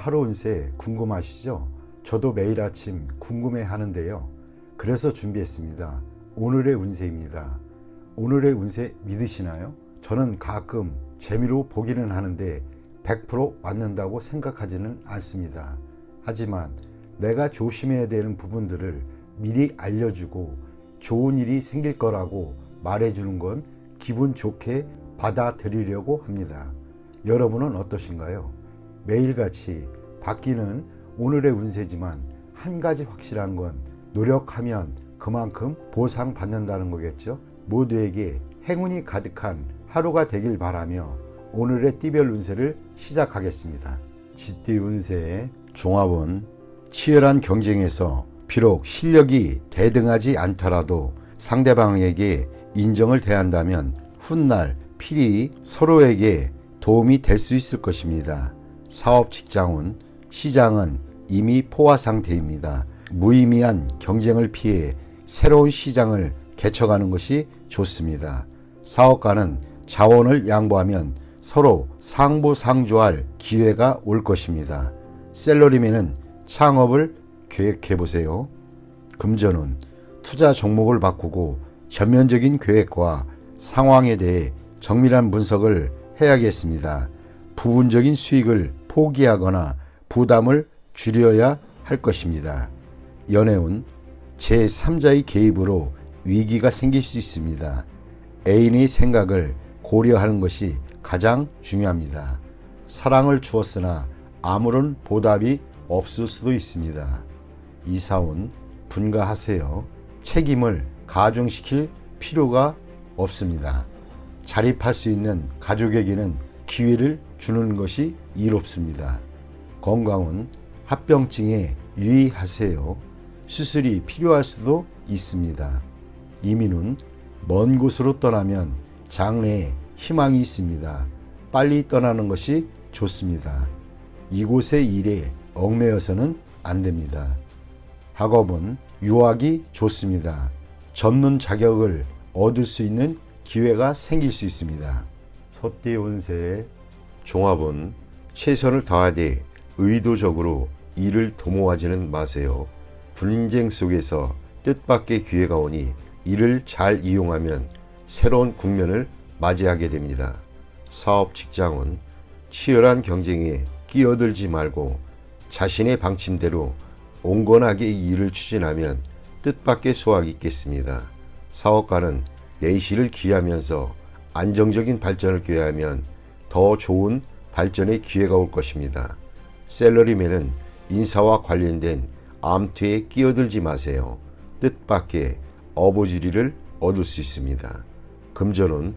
하루 운세 궁금하시죠? 저도 매일 아침 궁금해 하는데요. 그래서 준비했습니다. 오늘의 운세입니다. 오늘의 운세 믿으시나요? 저는 가끔 재미로 보기는 하는데 100% 맞는다고 생각하지는 않습니다. 하지만 내가 조심해야 되는 부분들을 미리 알려주고 좋은 일이 생길 거라고 말해주는 건 기분 좋게 받아들이려고 합니다. 여러분은 어떠신가요? 매일같이 바뀌는 오늘의 운세지만 한 가지 확실한 건 노력하면 그만큼 보상받는다는 거겠죠. 모두에게 행운이 가득한 하루가 되길 바라며 오늘의 띠별 운세를 시작하겠습니다. 쥐띠 운세의 종합은 치열한 경쟁에서 비록 실력이 대등하지 않더라도 상대방에게 인정을 대한다면 훗날 필히 서로에게 도움이 될 수 있을 것입니다. 사업 직장운, 시장은 이미 포화 상태입니다. 무의미한 경쟁을 피해 새로운 시장을 개척하는 것이 좋습니다. 사업가는 자원을 양보하면 서로 상부상조할 기회가 올 것입니다. 셀러리맨은 창업을 계획해 보세요. 금전운, 투자 종목을 바꾸고 전면적인 계획과 상황에 대해 정밀한 분석을 해야겠습니다. 부분적인 수익을 포기하거나 부담을 줄여야 할 것입니다. 연애운, 제3자의 개입으로 위기가 생길 수 있습니다. 애인의 생각을 고려하는 것이 가장 중요합니다. 사랑을 주었으나 아무런 보답이 없을 수도 있습니다. 이사운, 분가하세요. 책임을 가중시킬 필요가 없습니다. 자립할 수 있는 가족에게는 기회를 주는 것이 이롭습니다. 건강은 합병증에 유의하세요. 수술이 필요할 수도 있습니다. 이민은 먼 곳으로 떠나면 장래에 희망이 있습니다. 빨리 떠나는 것이 좋습니다. 이곳의 일에 얽매여서는 안 됩니다. 학업은 유학이 좋습니다. 전문 자격을 얻을 수 있는 기회가 생길 수 있습니다. 소띠 운세의 종합은 최선을 다하되 의도적으로 일을 도모하지는 마세요. 분쟁 속에서 뜻밖의 기회가 오니 이를 잘 이용하면 새로운 국면을 맞이하게 됩니다. 사업 직장은 치열한 경쟁에 끼어들지 말고 자신의 방침대로 온건하게 일을 추진하면 뜻밖의 수확이 있겠습니다. 사업가는 내실을 기하면서 안정적인 발전을 꾀하면 더 좋은 발전의 기회가 올 것입니다. 셀러리맨은 인사와 관련된 암투에 끼어들지 마세요. 뜻밖의 어부지리를 얻을 수 있습니다. 금전은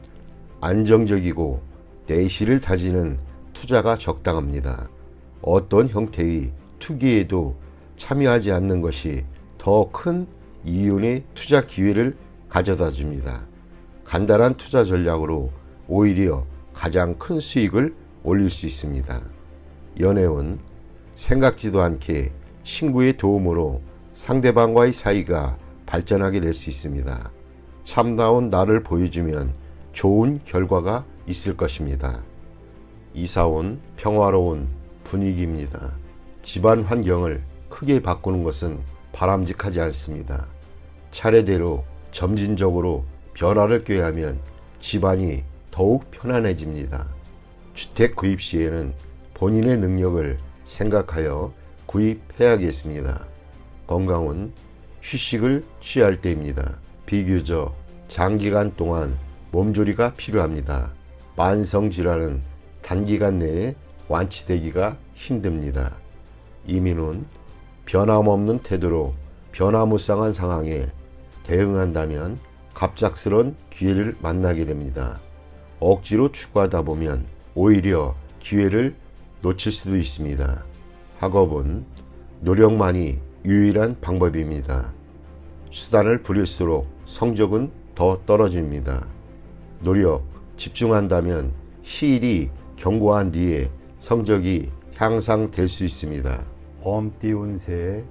안정적이고 내실을 다지는 투자가 적당합니다. 어떤 형태의 투기에도 참여하지 않는 것이 더 큰 이윤의 투자 기회를 가져다 줍니다. 간단한 투자 전략으로 오히려 가장 큰 수익을 올릴 수 있습니다. 연애운, 생각지도 않게 친구의 도움으로 상대방과의 사이가 발전하게 될 수 있습니다. 참다운 나를 보여주면 좋은 결과가 있을 것입니다. 이사온, 평화로운 분위기입니다. 집안 환경을 크게 바꾸는 것은 바람직하지 않습니다. 차례대로 점진적으로 변화를 꾀하면 집안이 더욱 편안해집니다. 주택 구입 시에는 본인의 능력을 생각하여 구입해야겠습니다. 건강은 휴식을 취할 때입니다. 비교적 장기간 동안 몸조리가 필요합니다. 만성질환은 단기간 내에 완치되기가 힘듭니다. 이민은 변함없는 태도로 변화무쌍한 상황에 대응한다면 갑작스런 기회를 만나게 됩니다. 억지로 추구하다 보면 오히려 기회를 놓칠 수도 있습니다. 학업은 노력만이 유일한 방법입니다. 수단을 부릴수록 성적은 더 떨어집니다. 노력, 집중한다면 시일이 경고한 뒤에 성적이 향상될 수 있습니다. 범띠 운세의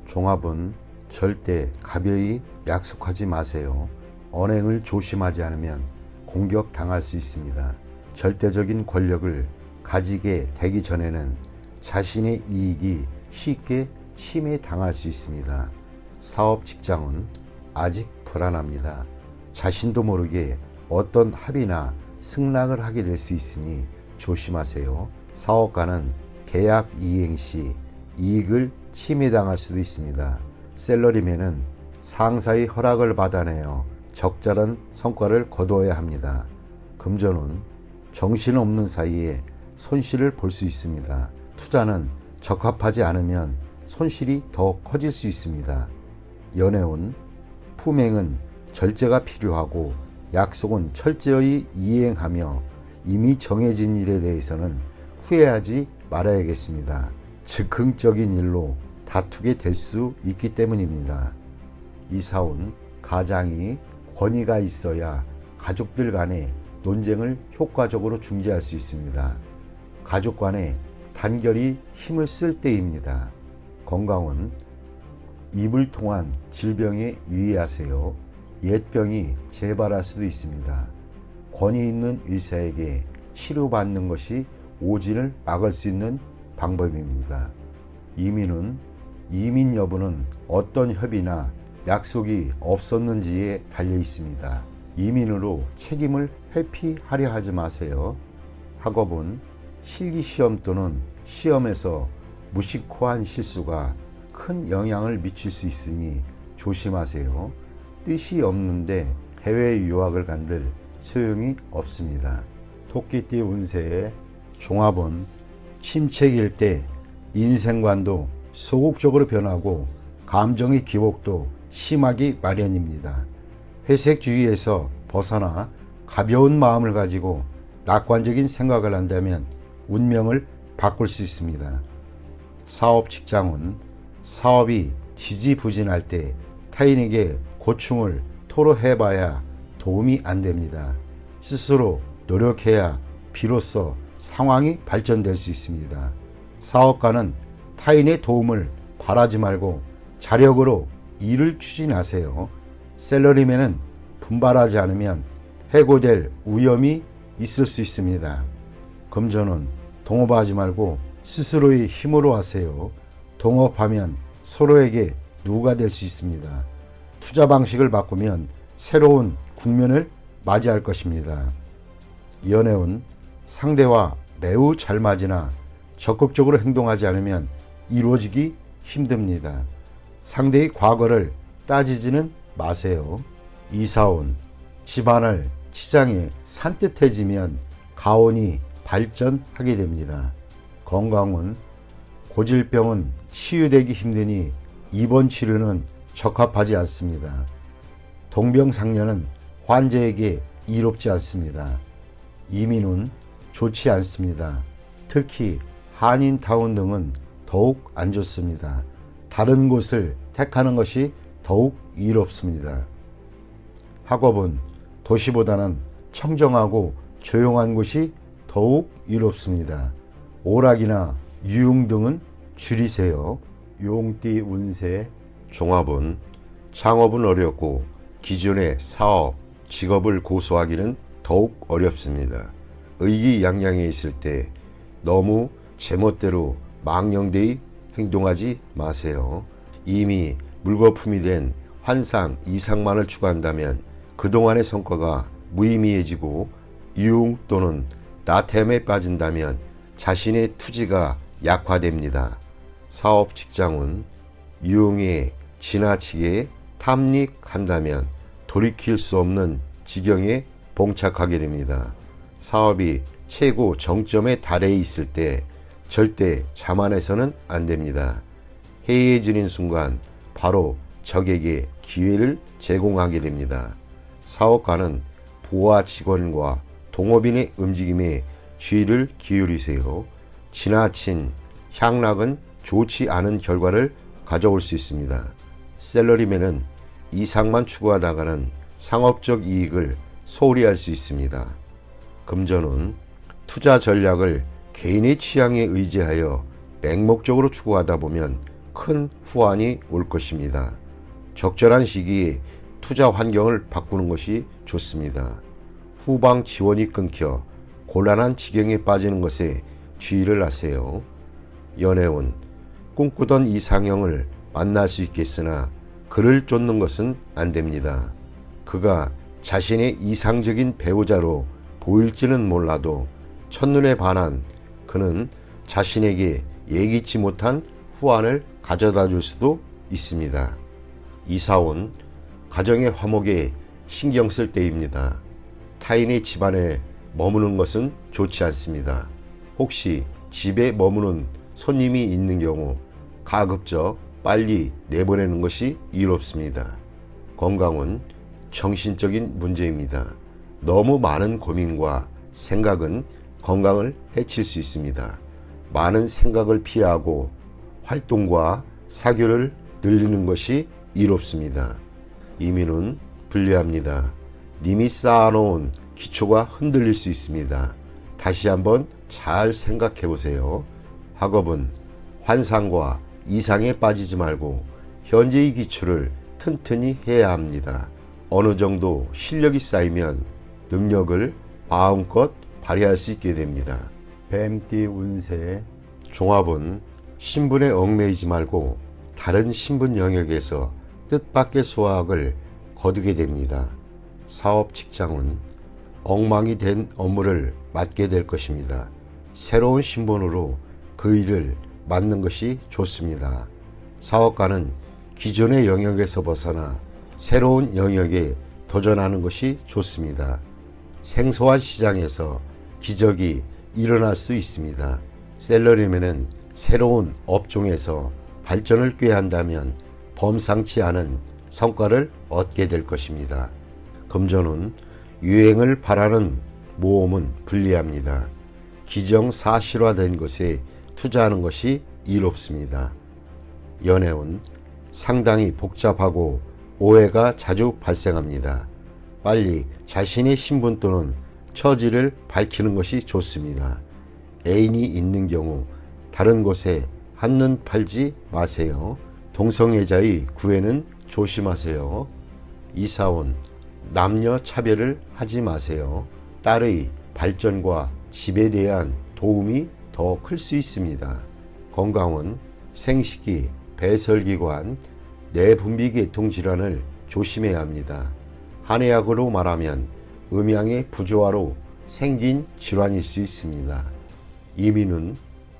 종합은 절대 가벼이 약속하지 마세요. 언행을 조심하지 않으면 공격당할 수 있습니다. 절대적인 권력을 가지게 되기 전에는 자신의 이익이 쉽게 침해당할 수 있습니다. 사업 직장은 아직 불안합니다. 자신도 모르게 어떤 합의나 승낙을 하게 될 수 있으니 조심하세요. 사업가는 계약 이행 시 이익을 침해당할 수도 있습니다. 셀러리맨은 상사의 허락을 받아내어 적절한 성과를 거두어야 합니다. 금전은 정신없는 사이에 손실을 볼 수 있습니다. 투자는 적합하지 않으면 손실이 더 커질 수 있습니다. 연애운 품행은 절제가 필요하고 약속은 철저히 이행하며 이미 정해진 일에 대해서는 후회하지 말아야겠습니다. 즉흥적인 일로 다투게 될 수 있기 때문입니다. 이사온 가장이 권위가 있어야 가족들 간의 논쟁을 효과적으로 중재할 수 있습니다. 가족 간의 단결이 힘을 쓸 때입니다. 건강은 입을 통한 질병에 유의하세요. 옛병이 재발할 수도 있습니다. 권위 있는 의사에게 치료받는 것이 오진을 막을 수 있는 방법입니다. 이민 여부는 어떤 협의나 약속이 없었는지에 달려 있습니다. 이민으로 책임을 회피하려 하지 마세요. 학업은 실기시험 또는 시험에서 무심코한 실수가 큰 영향을 미칠 수 있으니 조심하세요. 뜻이 없는데 해외 유학을 간들 소용이 없습니다. 토끼띠 운세의 종합은 침체기일 때 인생관도 소극적으로 변하고 감정의 기복도 심하기 마련입니다. 회색주의에서 벗어나 가벼운 마음을 가지고 낙관적인 생각을 한다면 운명을 바꿀 수 있습니다. 사업 직장은 사업이 지지부진할 때 타인에게 고충을 토로해봐야 도움이 안 됩니다. 스스로 노력해야 비로소 상황이 발전될 수 있습니다. 사업가는 타인의 도움을 바라지 말고 자력으로 일을 추진하세요. 셀러리맨은 분발하지 않으면 해고될 위험이 있을 수 있습니다. 금전은 동업하지 말고 스스로의 힘으로 하세요. 동업하면 서로에게 누가 될 수 있습니다. 투자 방식을 바꾸면 새로운 국면을 맞이할 것입니다. 연애운 상대와 매우 잘 맞으나 적극적으로 행동하지 않으면 이루어지기 힘듭니다. 상대의 과거를 따지지는 마세요. 이사온 집안을 치장해 산뜻해지면 가온이 발전하게 됩니다. 건강은 고질병은 치유되기 힘드니 입원 치료는 적합하지 않습니다. 동병상련은 환자에게 이롭지 않습니다. 이민은 좋지 않습니다. 특히 한인타운 등은 더욱 안 좋습니다. 다른 곳을 택하는 것이 더욱 이롭습니다. 학업은 도시보다는 청정하고 조용한 곳이 더욱 이롭습니다. 오락이나 유흥 등은 줄이세요. 용띠 운세 종합은 창업은 어렵고 기존의 사업, 직업을 고수하기는 더욱 어렵습니다. 의기양양해 있을 때 너무 제멋대로 망령되이 행동하지 마세요. 이미 물거품이 된 환상 이상만을 추구한다면 그동안의 성과가 무의미해지고 유흥 또는 나태함에 빠진다면 자신의 투지가 약화됩니다. 사업 직장은 유흥에 지나치게 탐닉한다면 돌이킬 수 없는 지경에 봉착하게 됩니다. 사업이 최고 정점에 달해 있을 때 절대 자만해서는 안 됩니다. 해이해지는 순간 바로 적에게 기회를 제공하게 됩니다. 사업가는 부하 직원과 동업인의 움직임에 주의를 기울이세요. 지나친 향락은 좋지 않은 결과를 가져올 수 있습니다. 셀러리맨은 이상만 추구하다가는 상업적 이익을 소홀히 할 수 있습니다. 금전은 투자 전략을 개인의 취향에 의지하여 맹목적으로 추구하다 보면 큰 후환이 올 것입니다. 적절한 시기에 투자 환경을 바꾸는 것이 좋습니다. 후방 지원이 끊겨 곤란한 지경에 빠지는 것에 주의를 하세요. 연애운 꿈꾸던 이상형을 만날 수 있겠으나 그를 쫓는 것은 안 됩니다. 그가 자신의 이상적인 배우자로 보일지는 몰라도 첫눈에 반한 그는 자신에게 예기치 못한 후환을 가져다 줄 수도 있습니다. 이사온 가정의 화목에 신경 쓸 때입니다. 타인의 집안에 머무는 것은 좋지 않습니다. 혹시 집에 머무는 손님이 있는 경우 가급적 빨리 내보내는 것이 이롭습니다. 건강은 정신적인 문제입니다. 너무 많은 고민과 생각은 건강을 해칠 수 있습니다. 많은 생각을 피하고 활동과 사교를 늘리는 것이 이롭습니다. 이민은 불리합니다. 님이 쌓아놓은 기초가 흔들릴 수 있습니다. 다시 한번 잘 생각해 보세요. 학업은 환상과 이상에 빠지지 말고 현재의 기초를 튼튼히 해야 합니다. 어느 정도 실력이 쌓이면 능력을 마음껏 발휘할 수 있게 됩니다. 뱀띠 운세 종합은 신분에 얽매이지 말고 다른 신분 영역에서 뜻밖의 수확을 거두게 됩니다. 사업 직장은 엉망이 된 업무를 맡게 될 것입니다. 새로운 신분으로 그 일을 맡는 것이 좋습니다. 사업가는 기존의 영역에서 벗어나 새로운 영역에 도전하는 것이 좋습니다. 생소한 시장에서 기적이 일어날 수 있습니다. 셀러리맨은 새로운 업종에서 발전을 꾀한다면 범상치 않은 성과를 얻게 될 것입니다. 금전은 유행을 바라는 모험은 불리합니다. 기정사실화된 것에 투자하는 것이 이롭습니다. 연애운 상당히 복잡하고 오해가 자주 발생합니다. 빨리 자신의 신분 또는 처지를 밝히는 것이 좋습니다. 애인이 있는 경우 다른 곳에 한눈 팔지 마세요. 동성애자의 구애는 조심하세요. 이사온 남녀 차별을 하지 마세요. 딸의 발전과 집에 대한 도움이 더 클 수 있습니다. 건강은 생식기, 배설기관, 내분비계통 질환을 조심해야 합니다. 한의학으로 말하면 음양의 부조화로 생긴 질환일 수 있습니다. 이민은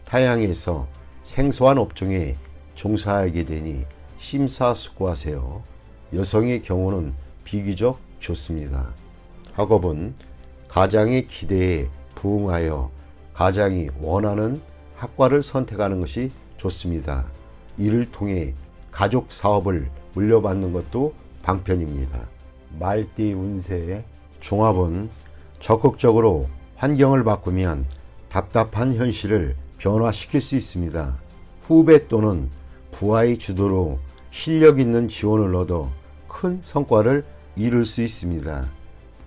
타향에서 생소한 업종에 종사하게 되니 심사숙고하세요. 여성의 경우는 비교적 좋습니다. 학업은 가장의 기대에 부응하여 가장이 원하는 학과를 선택하는 것이 좋습니다. 이를 통해 가족 사업을 물려받는 것도 방편입니다. 말띠 운세 종합은 적극적으로 환경을 바꾸면 답답한 현실을 변화시킬 수 있습니다. 후배 또는 부하의 주도로 실력 있는 지원을 얻어 큰 성과를 이룰 수 있습니다.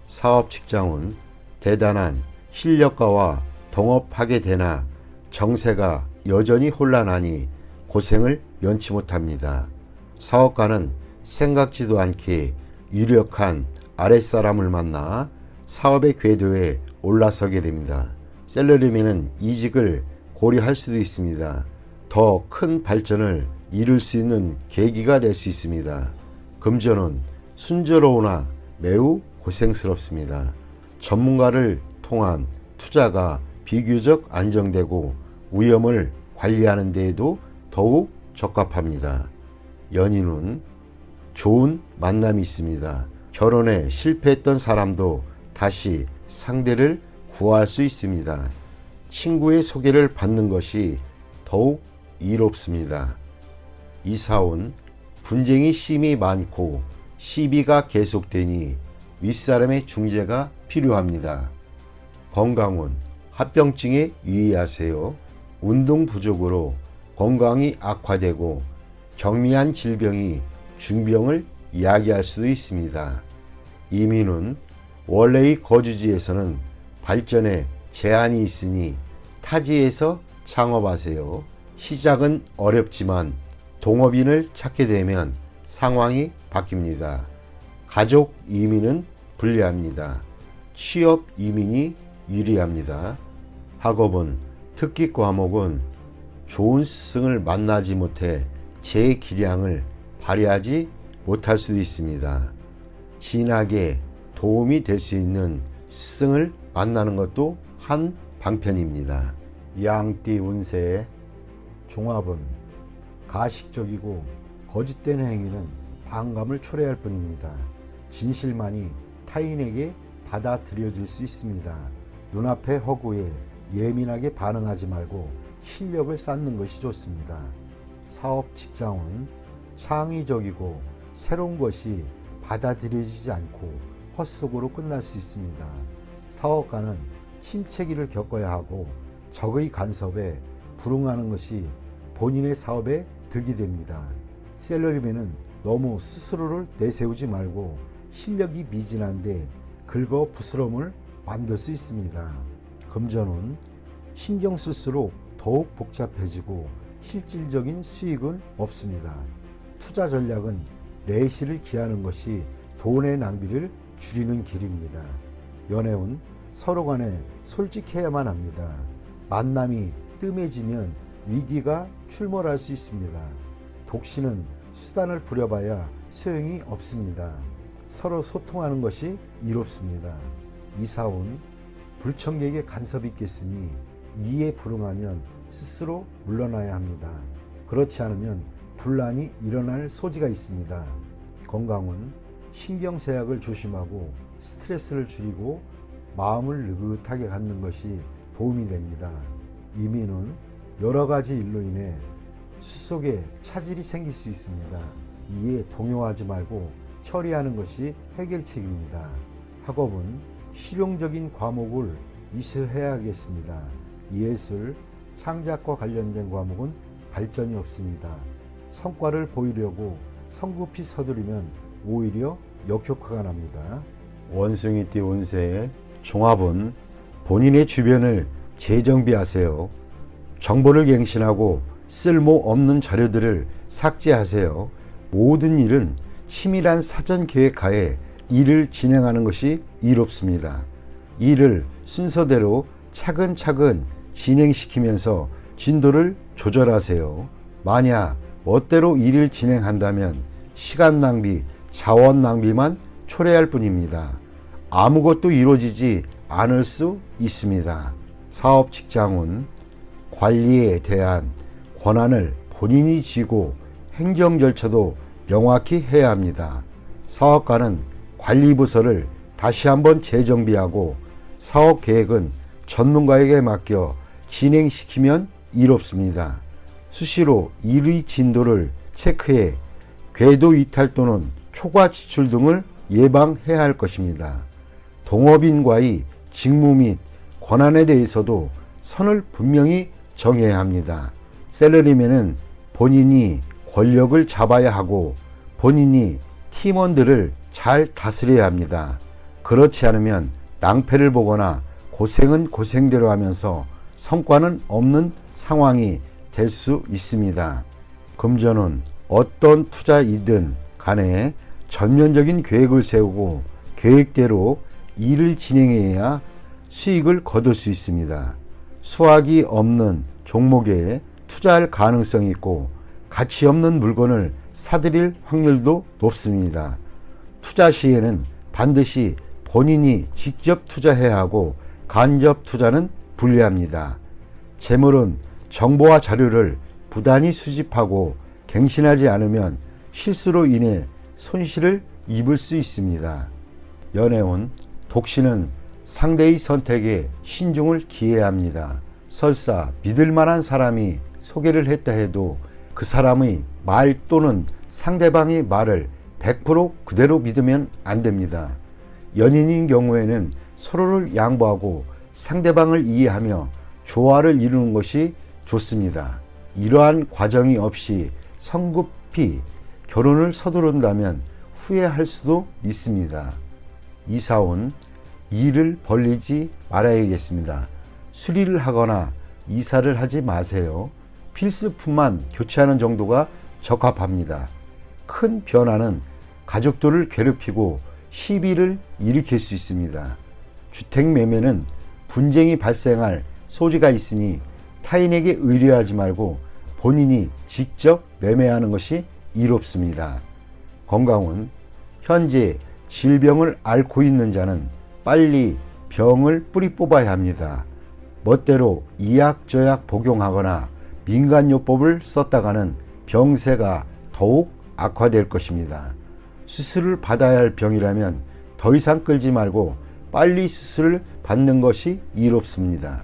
사업 직장은 대단한 실력가와 동업하게 되나 정세가 여전히 혼란하니 고생을 면치 못합니다. 사업가는 생각지도 않게 유력한 아랫사람을 만나 사업의 궤도에 올라서게 됩니다. 셀러리맨은 이직을 고려할 수도 있습니다. 더 큰 발전을 이룰 수 있는 계기가 될 수 있습니다. 금전은 순조로우나 매우 고생스럽습니다. 전문가를 통한 투자가 비교적 안정되고 위험을 관리하는 데에도 더욱 적합합니다. 연인은 좋은 만남이 있습니다. 결혼에 실패했던 사람도 다시 상대를 구할 수 있습니다. 친구의 소개를 받는 것이 더욱 이롭습니다. 이사온 분쟁이 심히 많고 시비가 계속되니 윗사람의 중재가 필요합니다. 건강은 합병증에 유의하세요. 운동 부족으로 건강이 악화되고 경미한 질병이 중병을 야기할 수도 있습니다. 이민은 원래의 거주지에서는 발전에 제한이 있으니 타지에서 창업하세요. 시작은 어렵지만 동업인을 찾게 되면 상황이 바뀝니다. 가족 이민은 불리합니다. 취업 이민이 유리합니다. 학업은 특기 과목은 좋은 스승을 만나지 못해 제 기량을 발휘하지 못할 수도 있습니다. 진학에 도움이 될 수 있는 스승을 만나는 것도 한 방편입니다. 양띠 운세의 종합은 가식적이고 거짓된 행위는 반감을 초래할 뿐입니다. 진실만이 타인에게 받아들여질 수 있습니다. 눈앞의 허구에 예민하게 반응하지 말고 실력을 쌓는 것이 좋습니다. 사업 직장은 창의적이고 새로운 것이 받아들여지지 않고 헛속으로 끝날 수 있습니다. 사업가는 침체기를 겪어야 하고 적의 간섭에 불응하는 것이 본인의 사업에 득이 됩니다. 셀러리맨은 너무 스스로를 내세우지 말고 실력이 미진한데 긁어 부스럼을 만들 수 있습니다. 금전은 신경 쓸수록 더욱 복잡해지고 실질적인 수익은 없습니다. 투자 전략은 내실을 기하는 것이 돈의 낭비를 줄이는 길입니다. 연애운 서로 간에 솔직해야만 합니다. 만남이 뜸해지면 위기가 출몰할 수 있습니다. 독신은 수단을 부려봐야 소용이 없습니다. 서로 소통하는 것이 이롭습니다. 이사운 불청객의 간섭이 있겠으니 이에 불응하면 스스로 물러나야 합니다. 그렇지 않으면 분란이 일어날 소지가 있습니다. 건강은 신경쇠약을 조심하고 스트레스를 줄이고 마음을 느긋하게 갖는 것이 도움이 됩니다. 이민은 여러 가지 일로 인해 수속에 차질이 생길 수 있습니다. 이에 동요하지 말고 처리하는 것이 해결책입니다. 학업은 실용적인 과목을 이수해야 하겠습니다. 예술, 창작과 관련된 과목은 발전이 없습니다. 성과를 보이려고 성급히 서두르면 오히려 역효과가 납니다. 원숭이띠 운세의 종합은 본인의 주변을 재정비하세요. 정보를 갱신하고 쓸모없는 자료들을 삭제하세요. 모든 일은 치밀한 사전 계획하에 일을 진행하는 것이 이롭습니다. 일을 순서대로 차근차근 진행시키면서 진도를 조절하세요. 만약 멋대로 일을 진행한다면 시간 낭비, 자원 낭비만 초래할 뿐입니다. 아무것도 이루어지지 않을 수 있습니다. 사업 직장은 관리에 대한 권한을 본인이 쥐고 행정 절차도 명확히 해야 합니다. 사업가는 관리부서를 다시 한번 재정비하고 사업 계획은 전문가에게 맡겨 진행시키면 이롭습니다. 수시로 일의 진도를 체크해 궤도 이탈 또는 초과 지출 등을 예방해야 할 것입니다. 동업인과의 직무 및 권한에 대해서도 선을 분명히 정해야 합니다. 셀러리맨은 본인이 권력을 잡아야 하고 본인이 팀원들을 잘 다스려야 합니다. 그렇지 않으면 낭패를 보거나 고생은 고생대로 하면서 성과는 없는 상황이 될 수 있습니다. 금전은 어떤 투자이든 간에 전면적인 계획을 세우고 계획대로 일을 진행해야 수익을 거둘 수 있습니다. 수확이 없는 종목에 투자할 가능성이 있고 가치 없는 물건을 사들일 확률도 높습니다. 투자 시에는 반드시 본인이 직접 투자해야 하고 간접 투자는 불리합니다. 재물은 정보와 자료를 부단히 수집하고 갱신하지 않으면 실수로 인해 손실을 입을 수 있습니다. 연애운 독신은 상대의 선택에 신중을 기해야 합니다. 설사 믿을 만한 사람이 소개를 했다 해도 그 사람의 말 또는 상대방의 말을 100% 그대로 믿으면 안 됩니다. 연인인 경우에는 서로를 양보하고 상대방을 이해하며 조화를 이루는 것이 좋습니다. 이러한 과정이 없이 성급히 결혼을 서두른다면 후회할 수도 있습니다. 이사온 일을 벌리지 말아야겠습니다. 수리를 하거나 이사를 하지 마세요. 필수품만 교체하는 정도가 적합합니다. 큰 변화는 가족들을 괴롭히고 시비를 일으킬 수 있습니다. 주택 매매는 분쟁이 발생할 소지가 있으니 타인에게 의뢰하지 말고 본인이 직접 매매하는 것이 이롭습니다. 건강운 현재 질병을 앓고 있는 자는 빨리 병을 뿌리 뽑아야 합니다. 멋대로 이약저약 복용하거나 민간요법을 썼다가는 병세가 더욱 악화될 것입니다. 수술을 받아야 할 병이라면 더 이상 끌지 말고 빨리 수술을 받는 것이 이롭습니다.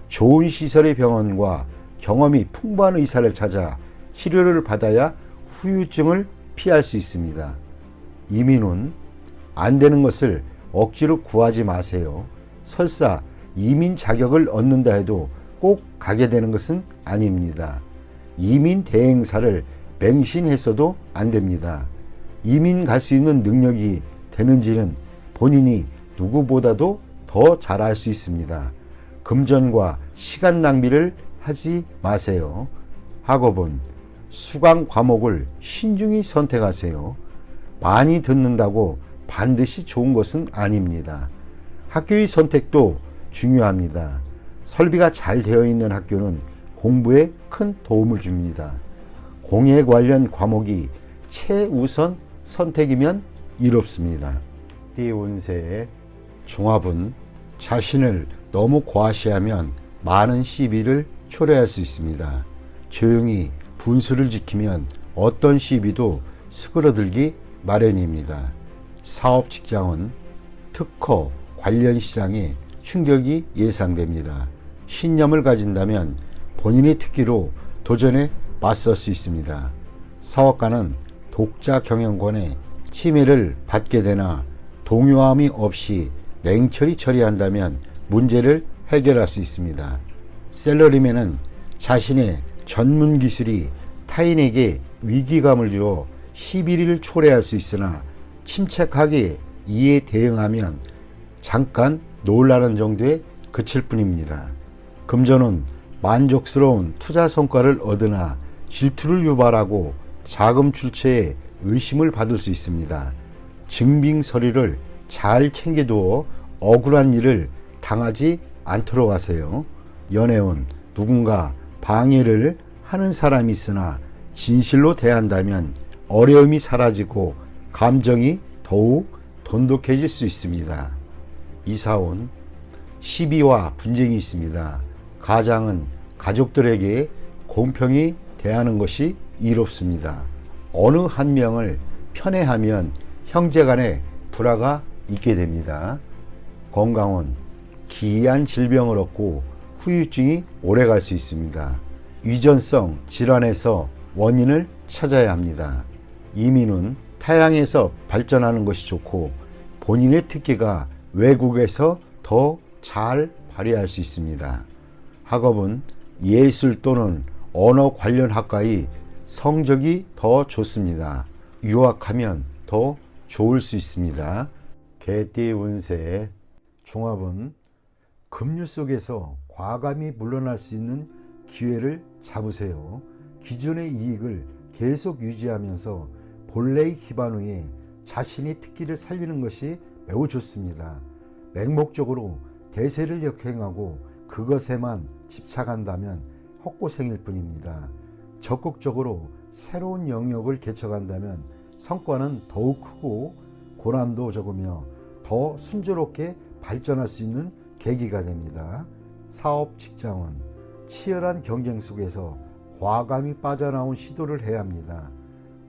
좋은 시설의 병원과 경험이 풍부한 의사를 찾아 치료를 받아야 후유증을 피할 수 있습니다. 이민은 안 되는 것을 억지로 구하지 마세요. 설사 이민 자격을 얻는다 해도 꼭 가게 되는 것은 아닙니다. 이민 대행사를 맹신했어도 안 됩니다. 이민 갈 수 있는 능력이 되는지는 본인이 누구보다도 더 잘 알 수 있습니다. 금전과 시간 낭비를 하지 마세요. 학업은 수강 과목을 신중히 선택하세요. 많이 듣는다고 반드시 좋은 것은 아닙니다. 학교의 선택도 중요합니다. 설비가 잘 되어 있는 학교는 공부에 큰 도움을 줍니다. 공예 관련 과목이 최우선 선택이면 이롭습니다. 띠운세 종합은 자신을 너무 과시하면 많은 시비를 초래할 수 있습니다. 조용히 분수를 지키면 어떤 시비도 수그러들기 마련입니다. 사업 직장은 특허 관련 시장에 충격이 예상됩니다. 신념을 가진다면 본인의 특기로 도전에 맞설 수 있습니다. 사업가는 독자 경영권의 침해를 받게 되나 동요함이 없이 냉철히 처리한다면 문제를 해결할 수 있습니다. 셀러리맨은 자신의 전문 기술이 타인에게 위기감을 주어 시비를 초래할 수 있으나 침착하게 이에 대응하면 잠깐 놀라는 정도에 그칠 뿐입니다. 금전은 만족스러운 투자 성과를 얻으나 질투를 유발하고 자금 출처에 의심을 받을 수 있습니다. 증빙 서류를 잘 챙겨두어 억울한 일을 당하지 않도록 하세요. 연애운 누군가 방해를 하는 사람이 있으나 진실로 대한다면 어려움이 사라지고 감정이 더욱 돈독해질 수 있습니다. 이사온 시비와 분쟁이 있습니다. 가장은 가족들에게 공평히 대하는 것이 이롭습니다. 어느 한 명을 편애하면 형제간에 불화가 있게 됩니다. 건강은 기이한 질병을 얻고 후유증이 오래갈 수 있습니다. 유전성 질환에서 원인을 찾아야 합니다. 이민은 타향에서 발전하는 것이 좋고 본인의 특기가 외국에서 더 잘 발휘할 수 있습니다. 학업은 예술 또는 언어 관련 학과의 성적이 더 좋습니다. 유학하면 더 좋을 수 있습니다. 개띠운세 종합은 급류 속에서 과감히 물러날 수 있는 기회를 잡으세요. 기존의 이익을 계속 유지하면서 본래의 기반 위에 자신의 특기를 살리는 것이 매우 좋습니다. 맹목적으로 대세를 역행하고 그것에만 집착한다면 헛고생일 뿐입니다. 적극적으로 새로운 영역을 개척한다면 성과는 더욱 크고 고난도 적으며 더 순조롭게 발전할 수 있는 계기가 됩니다. 사업 직장은 치열한 경쟁 속에서 과감히 빠져나온 시도를 해야 합니다.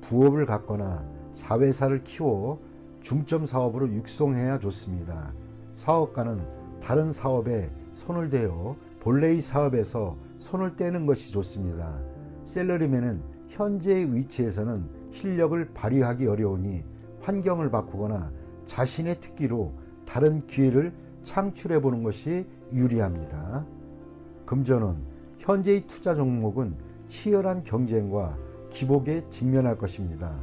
부업을 갖거나 자회사를 키워 중점 사업으로 육성해야 좋습니다. 사업가는 다른 사업에 손을 대어 본래의 사업에서 손을 떼는 것이 좋습니다. 셀러리맨은 현재의 위치에서는 실력을 발휘하기 어려우니 환경을 바꾸거나 자신의 특기로 다른 기회를 창출해 보는 것이 유리합니다. 금전은 현재의 투자 종목은 치열한 경쟁과 기복에 직면할 것입니다.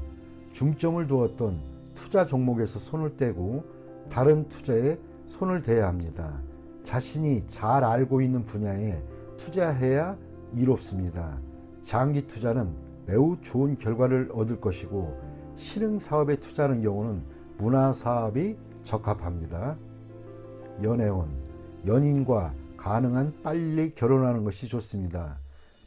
중점을 두었던 투자 종목에서 손을 떼고 다른 투자에 손을 대야 합니다. 자신이 잘 알고 있는 분야에 투자해야 이롭습니다. 장기 투자는 매우 좋은 결과를 얻을 것이고 실행 사업에 투자하는 경우는 문화 사업이 적합합니다. 연애운 연인과 가능한 빨리 결혼하는 것이 좋습니다.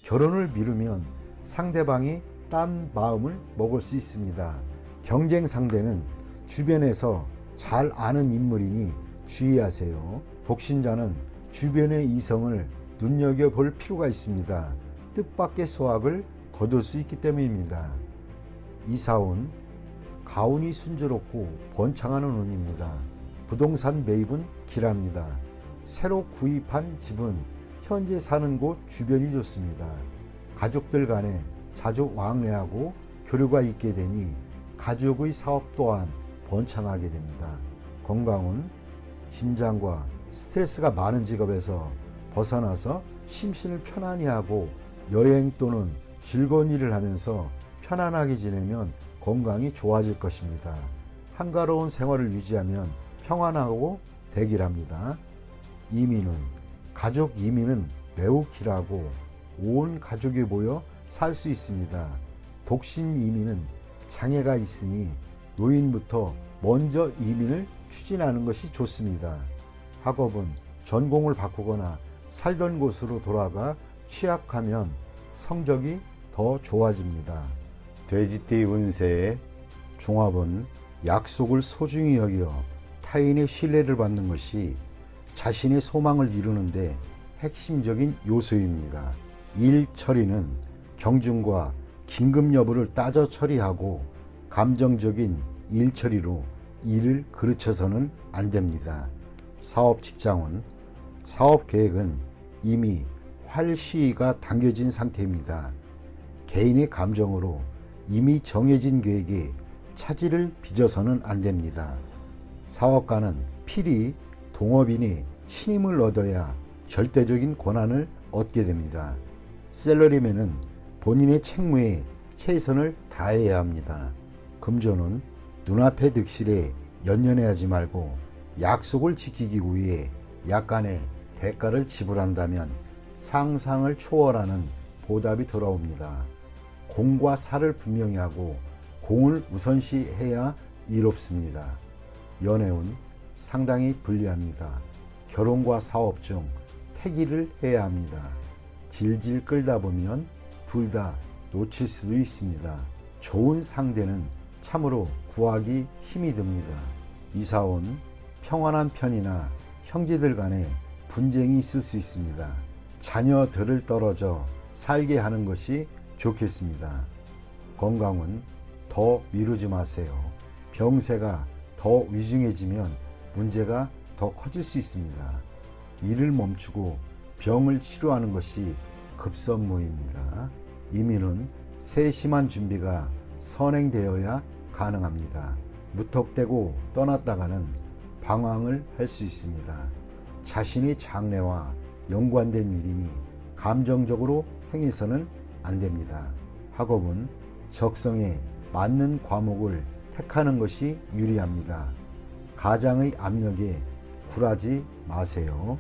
결혼을 미루면 상대방이 딴 마음을 먹을 수 있습니다. 경쟁 상대는 주변에서 잘 아는 인물이니 주의하세요. 독신자는 주변의 이성을 눈여겨볼 필요가 있습니다. 뜻밖의 수확을 거둘 수 있기 때문입니다. 이사운, 가운이 순조롭고 번창하는 운입니다. 부동산 매입은 길합니다. 새로 구입한 집은 현재 사는 곳 주변이 좋습니다. 가족들 간에 자주 왕래하고 교류가 있게 되니 가족의 사업 또한 번창하게 됩니다. 건강은 긴장과 스트레스가 많은 직업에서 벗어나서 심신을 편안히 하고 여행 또는 즐거운 일을 하면서 편안하게 지내면 건강이 좋아질 것입니다. 한가로운 생활을 유지하면 평안하고 대길합니다. 가족 이민은 매우 길하고 온 가족이 모여 살 수 있습니다. 독신 이민은 장애가 있으니 노인부터 먼저 이민을 추진하는 것이 좋습니다. 학업은 전공을 바꾸거나 살던 곳으로 돌아가 취약하면 성적이 더 좋아집니다. 돼지띠 운세의 종합은 약속을 소중히 여겨 타인의 신뢰를 받는 것이 자신의 소망을 이루는데 핵심적인 요소입니다. 일 처리는 경중과 긴급 여부를 따져 처리하고 감정적인 일 처리로 일을 그르쳐서는 안 됩니다. 사업 직장은 사업 계획은 이미 활시가 당겨진 상태입니다. 개인의 감정으로 이미 정해진 계획에 차질을 빚어서는 안 됩니다. 사업가는 필히 동업인이 신임을 얻어야 절대적인 권한을 얻게 됩니다. 셀러리맨은 본인의 책무에 최선을 다해야 합니다. 금전은 눈앞의 득실에 연연해하지 말고 약속을 지키기 위해 약간의 대가를 지불한다면 상상을 초월하는 보답이 돌아옵니다. 공과 사를 분명히 하고 공을 우선시해야 이롭습니다. 연애운 상당히 불리합니다. 결혼과 사업 중 태기를 해야 합니다. 질질 끌다 보면 둘 다 놓칠 수도 있습니다. 좋은 상대는 참으로 구하기 힘이 듭니다. 이사온 평안한 편이나 형제들 간에 분쟁이 있을 수 있습니다. 자녀들을 떨어져 살게 하는 것이 좋겠습니다. 건강은 더 미루지 마세요. 병세가 더 위중해지면 문제가 더 커질 수 있습니다. 일을 멈추고 병을 치료하는 것이 급선무입니다. 이민은 세심한 준비가 선행되어야 가능합니다. 무턱대고 떠났다가는 방황을 할 수 있습니다. 자신의 장래와 연관된 일이니 감정적으로 행해서는 안 됩니다. 학업은 적성에 맞는 과목을 택하는 것이 유리합니다. 가장의 압력에 굴하지 마세요.